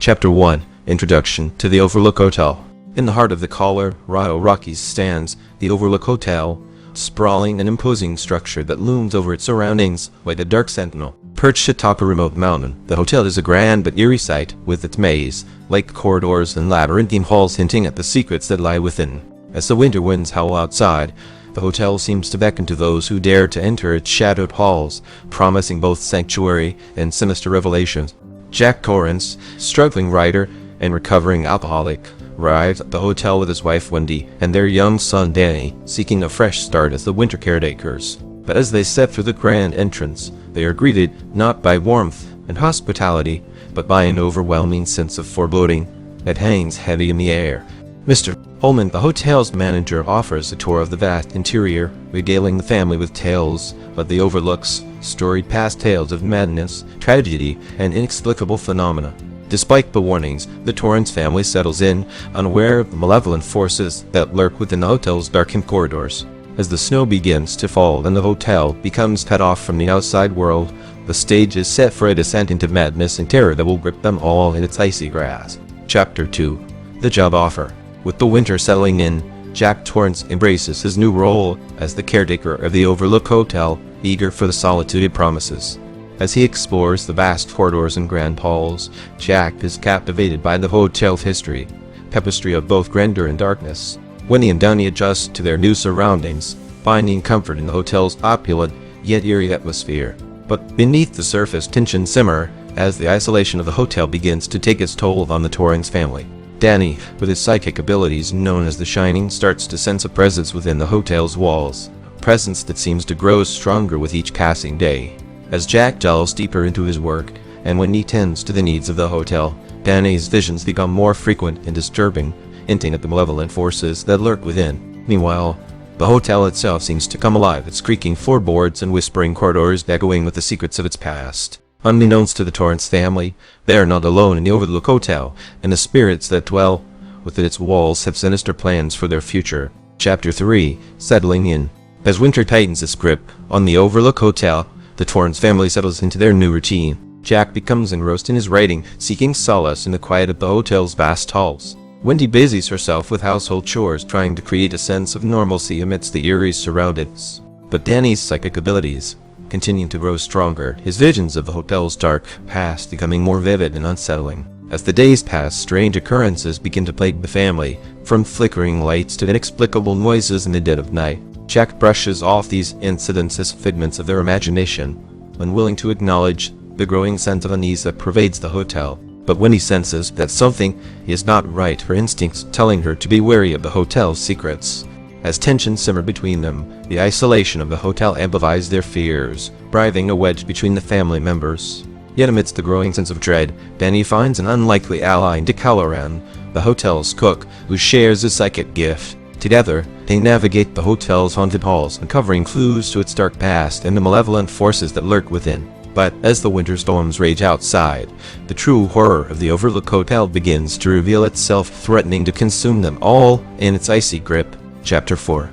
Chapter 1 Introduction to the Overlook Hotel. In the heart of the Colorado Rockies stands the Overlook Hotel, sprawling and imposing structure that looms over its surroundings like a dark sentinel. Perched atop a remote mountain, the hotel is a grand but eerie sight, with its maze-like corridors and labyrinthine halls hinting at the secrets that lie within. As the winter winds howl outside, the hotel seems to beckon to those who dare to enter its shadowed halls, promising both sanctuary and sinister revelations. Jack Torrance, struggling writer and recovering alcoholic, arrives at the hotel with his wife Wendy and their young son Danny, seeking a fresh start as the winter caretakers. But as they step through the grand entrance, they are greeted not by warmth and hospitality, but by an overwhelming sense of foreboding that hangs heavy in the air. Mr. Holman, the hotel's manager, offers a tour of the vast interior, regaling the family with tales of the Overlook's storied past tales of madness, tragedy, and inexplicable phenomena. Despite the warnings, the Torrance family settles in, unaware of the malevolent forces that lurk within the hotel's darkened corridors. As the snow begins to fall and the hotel becomes cut off from the outside world, the stage is set for a descent into madness and terror that will grip them all in its icy grasp. Chapter 2 The Job Offer. With the winter settling in, Jack Torrance embraces his new role as the caretaker of the Overlook Hotel, eager for the solitude it promises. As he explores the vast corridors and grand halls, Jack is captivated by the hotel's history, tapestry of both grandeur and darkness. Wendy and Danny adjust to their new surroundings, finding comfort in the hotel's opulent yet eerie atmosphere. But beneath the surface, tensions simmer as the isolation of the hotel begins to take its toll on the Torrance family. Danny, with his psychic abilities known as the Shining, starts to sense a presence within the hotel's walls, a presence that seems to grow stronger with each passing day. As Jack delves deeper into his work, and when he tends to the needs of the hotel, Danny's visions become more frequent and disturbing, hinting at the malevolent forces that lurk within. Meanwhile, the hotel itself seems to come alive, its creaking floorboards and whispering corridors echoing with the secrets of its past. Unbeknownst to the Torrance family, they are not alone in the Overlook Hotel, and the spirits that dwell within its walls have sinister plans for their future. Chapter 3 Settling In. As winter tightens its grip on the Overlook Hotel, the Torrance family settles into their new routine. Jack becomes engrossed in his writing, seeking solace in the quiet of the hotel's vast halls. Wendy busies herself with household chores, trying to create a sense of normalcy amidst the eerie surroundings. But Danny's psychic abilities continue to grow stronger, his visions of the hotel's dark past becoming more vivid and unsettling. As the days pass, strange occurrences begin to plague the family, from flickering lights to inexplicable noises in the dead of night. Jack brushes off these incidents as figments of their imagination, unwilling to acknowledge the growing sense of unease that pervades the hotel. But when he senses that something is not right, her instincts telling her to be wary of the hotel's secrets. As tensions simmer between them, the isolation of the hotel amplifies their fears, driving a wedge between the family members. Yet amidst the growing sense of dread, Danny finds an unlikely ally in Halloran, the hotel's cook, who shares a psychic gift. Together, they navigate the hotel's haunted halls, uncovering clues to its dark past and the malevolent forces that lurk within. But as the winter storms rage outside, the true horror of the Overlook Hotel begins to reveal itself, threatening to consume them all in its icy grip. Chapter 4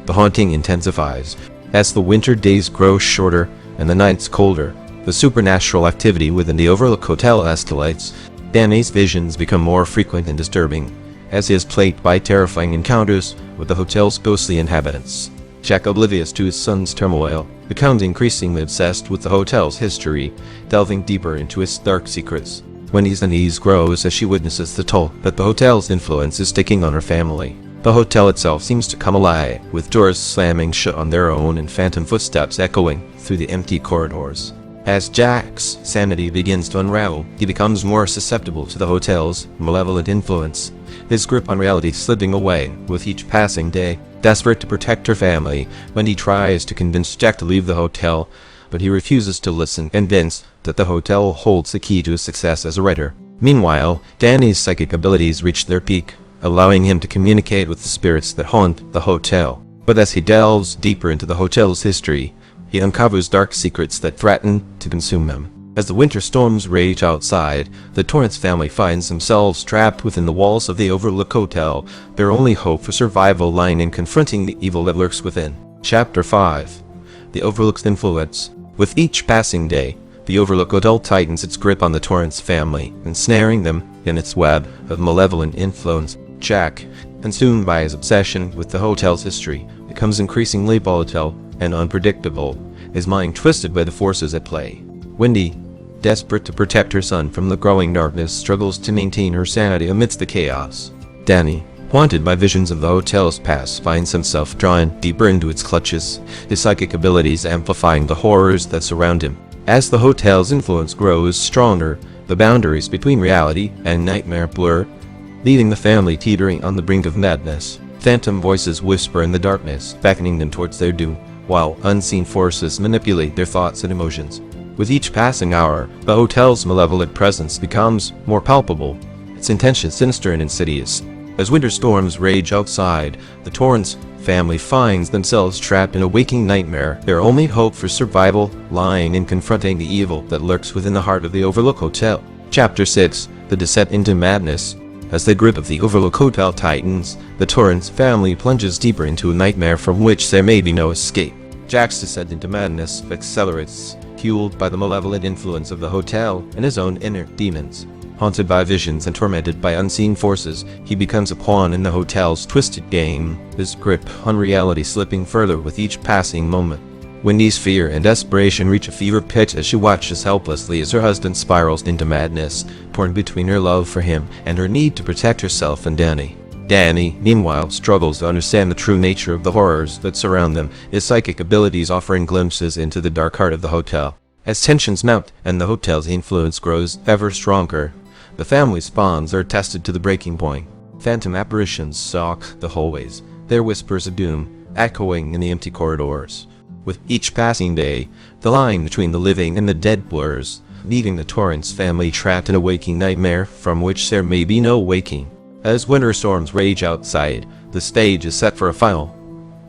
The haunting intensifies. As the winter days grow shorter and the nights colder, the supernatural activity within the Overlook Hotel escalates. Danny's visions become more frequent and disturbing, as he is plagued by terrifying encounters with the hotel's ghostly inhabitants. Jack, oblivious to his son's turmoil, becomes increasingly obsessed with the hotel's history, delving deeper into its dark secrets. Wendy's unease grows as she witnesses the toll that the hotel's influence is taking on her family. The hotel itself seems to come alive, with doors slamming shut on their own and phantom footsteps echoing through the empty corridors. As Jack's sanity begins to unravel, he becomes more susceptible to the hotel's malevolent influence, his grip on reality slipping away with each passing day. Desperate to protect her family, Wendy tries to convince Jack to leave the hotel, but he refuses to listen, convinced that the hotel holds the key to his success as a writer. Meanwhile, Danny's psychic abilities reach their peak, allowing him to communicate with the spirits that haunt the hotel. But as he delves deeper into the hotel's history, he uncovers dark secrets that threaten to consume him. As the winter storms rage outside, the Torrance family finds themselves trapped within the walls of the Overlook Hotel, their only hope for survival lying in confronting the evil that lurks within. Chapter 5 The Overlook's Influence. With each passing day, the Overlook Hotel tightens its grip on the Torrance family, ensnaring them in its web of malevolent influence. Jack, consumed by his obsession with the hotel's history, becomes increasingly volatile and unpredictable, his mind twisted by the forces at play. Wendy, desperate to protect her son from the growing darkness, struggles to maintain her sanity amidst the chaos. Danny, haunted by visions of the hotel's past, finds himself drawn deeper into its clutches, his psychic abilities amplifying the horrors that surround him. As the hotel's influence grows stronger, the boundaries between reality and nightmare blur, leaving the family teetering on the brink of madness. Phantom voices whisper in the darkness, beckoning them towards their doom, while unseen forces manipulate their thoughts and emotions. With each passing hour, the hotel's malevolent presence becomes more palpable, its intention sinister and insidious. As winter storms rage outside, the Torrance family finds themselves trapped in a waking nightmare, their only hope for survival lying in confronting the evil that lurks within the heart of the Overlook Hotel. Chapter 6: The Descent into Madness. As the grip of the Overlook Hotel tightens, the Torrance family plunges deeper into a nightmare from which there may be no escape. Jack's descent into madness accelerates, fueled by the malevolent influence of the hotel and his own inner demons. Haunted by visions and tormented by unseen forces, he becomes a pawn in the hotel's twisted game, his grip on reality slipping further with each passing moment. Wendy's fear and desperation reach a fever pitch as she watches helplessly as her husband spirals into madness, torn between her love for him and her need to protect herself and Danny. Danny, meanwhile, struggles to understand the true nature of the horrors that surround them, his psychic abilities offering glimpses into the dark heart of the hotel. As tensions mount and the hotel's influence grows ever stronger, the family's bonds are tested to the breaking point. Phantom apparitions stalk the hallways, their whispers of doom echoing in the empty corridors. With each passing day, the line between the living and the dead blurs, leaving the Torrance family trapped in a waking nightmare from which there may be no waking. As winter storms rage outside, the stage is set for a final,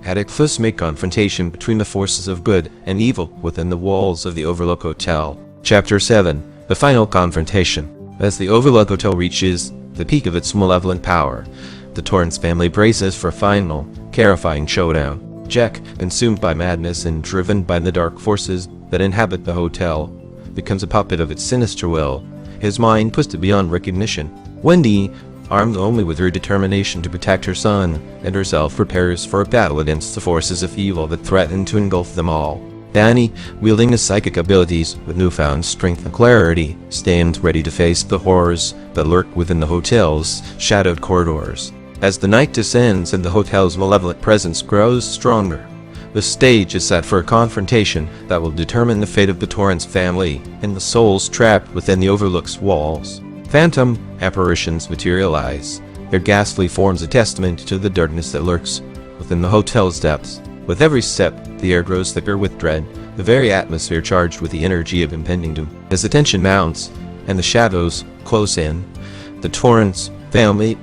cataclysmic confrontation between the forces of good and evil within the walls of the Overlook Hotel. Chapter 7: The Final Confrontation. As the Overlook Hotel reaches the peak of its malevolent power, the Torrance family braces for a final, terrifying showdown. Jack, consumed by madness and driven by the dark forces that inhabit the hotel, becomes a puppet of its sinister will, his mind twisted beyond recognition. Wendy, armed only with her determination to protect her son and herself, prepares for a battle against the forces of evil that threaten to engulf them all. Danny, wielding his psychic abilities with newfound strength and clarity, stands ready to face the horrors that lurk within the hotel's shadowed corridors. As the night descends and the hotel's malevolent presence grows stronger, the stage is set for a confrontation that will determine the fate of the Torrance family and the souls trapped within the Overlook's walls. Phantom apparitions materialize, their ghastly forms a testament to the darkness that lurks within the hotel's depths. With every step, the air grows thicker with dread, the very atmosphere charged with the energy of impending doom. As the tension mounts and the shadows close in, the Torrance family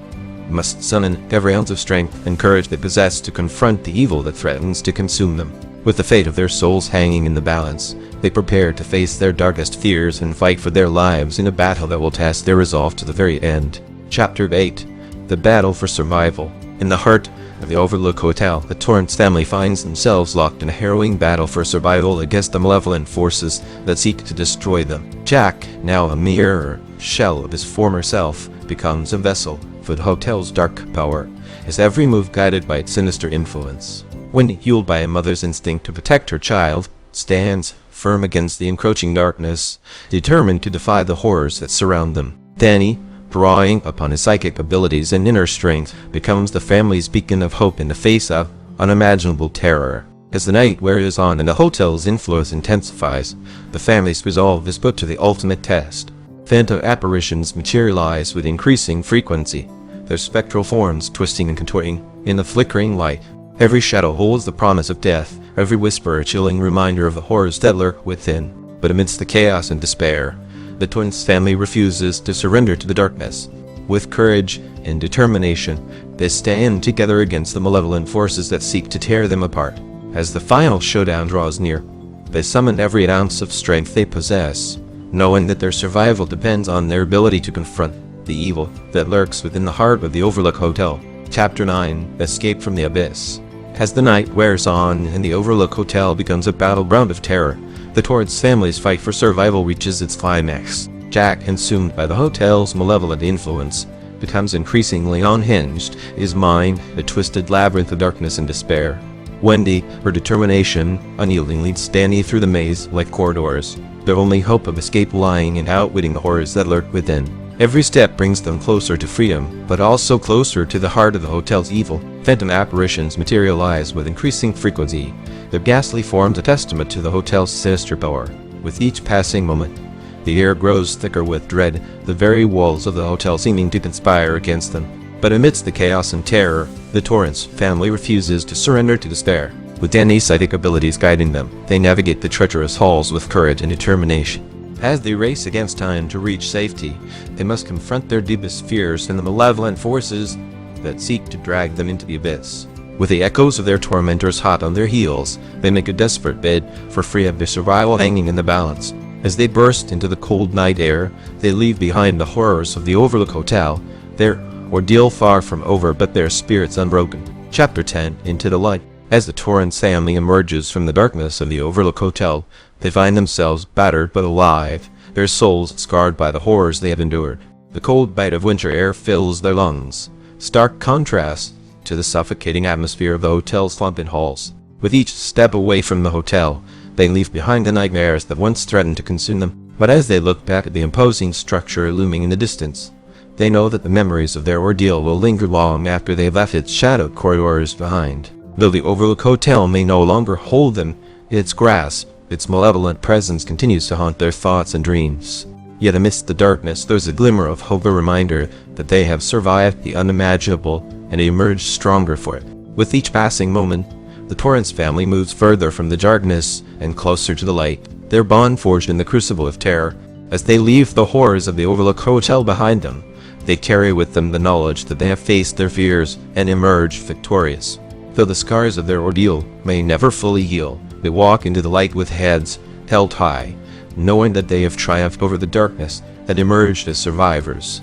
must summon every ounce of strength and courage they possess to confront the evil that threatens to consume them. With the fate of their souls hanging in the balance, they prepare to face their darkest fears and fight for their lives in a battle that will test their resolve to the very end. Chapter 8: The Battle for Survival. In the heart of the Overlook Hotel, the Torrance family finds themselves locked in a harrowing battle for survival against the malevolent forces that seek to destroy them. Jack, now a mere shell of his former self, becomes a vessel for the hotel's dark power, his every move guided by its sinister influence. Wendy, fueled by a mother's instinct to protect her child, stands firm against the encroaching darkness, determined to defy the horrors that surround them. Danny, drawing upon his psychic abilities and inner strength, becomes the family's beacon of hope in the face of unimaginable terror. As the night wears on and the hotel's influence intensifies, the family's resolve is put to the ultimate test. Phantom apparitions materialize with increasing frequency, their spectral forms twisting and contorting in the flickering light. Every shadow holds the promise of death, every whisper a chilling reminder of the horrors that lurk within. But amidst the chaos and despair, the Torrance family refuses to surrender to the darkness. With courage and determination, they stand together against the malevolent forces that seek to tear them apart. As the final showdown draws near, they summon every ounce of strength they possess, knowing that their survival depends on their ability to confront the evil that lurks within the heart of the Overlook Hotel. Chapter 9: Escape from the Abyss. As the night wears on and the Overlook Hotel becomes a battleground of terror, the Torrance family's fight for survival reaches its climax. Jack, consumed by the hotel's malevolent influence, becomes increasingly unhinged, his mind a twisted labyrinth of darkness and despair. Wendy, her determination, unyielding, leads Danny through the maze-like corridors, their only hope of escape lying in outwitting the horrors that lurk within. Every step brings them closer to freedom, but also closer to the heart of the hotel's evil. Phantom apparitions materialize with increasing frequency, their ghastly forms a testament to the hotel's sinister power. With each passing moment, the air grows thicker with dread, the very walls of the hotel seeming to conspire against them. But amidst the chaos and terror, the Torrance family refuses to surrender to despair. With Danny's psychic abilities guiding them, they navigate the treacherous halls with courage and determination. As they race against time to reach safety, they must confront their deepest fears and the malevolent forces that seek to drag them into the abyss. With the echoes of their tormentors hot on their heels, they make a desperate bid for freedom, their survival hanging in the balance. As they burst into the cold night air, they leave behind the horrors of the Overlook Hotel, their ordeal far from over but their spirits unbroken. Chapter 10, Into the Light. As the Torrance family emerges from the darkness of the Overlook Hotel, they find themselves battered but alive, their souls scarred by the horrors they have endured. The cold bite of winter air fills their lungs, stark contrast to the suffocating atmosphere of the hotel's slumping halls. With each step away from the hotel, they leave behind the nightmares that once threatened to consume them. But as they look back at the imposing structure looming in the distance, they know that the memories of their ordeal will linger long after they have left its shadowed corridors behind. Though the Overlook Hotel may no longer hold them in its grasp, its malevolent presence continues to haunt their thoughts and dreams. Yet amidst the darkness there's a glimmer of hope, a reminder that they have survived the unimaginable and emerged stronger for it. With each passing moment, the Torrance family moves further from the darkness and closer to the light, their bond forged in the crucible of terror. As they leave the horrors of the Overlook Hotel behind them, they carry with them the knowledge that they have faced their fears and emerged victorious. Though the scars of their ordeal may never fully heal, they walk into the light with heads held high, knowing that they have triumphed over the darkness and emerged as survivors.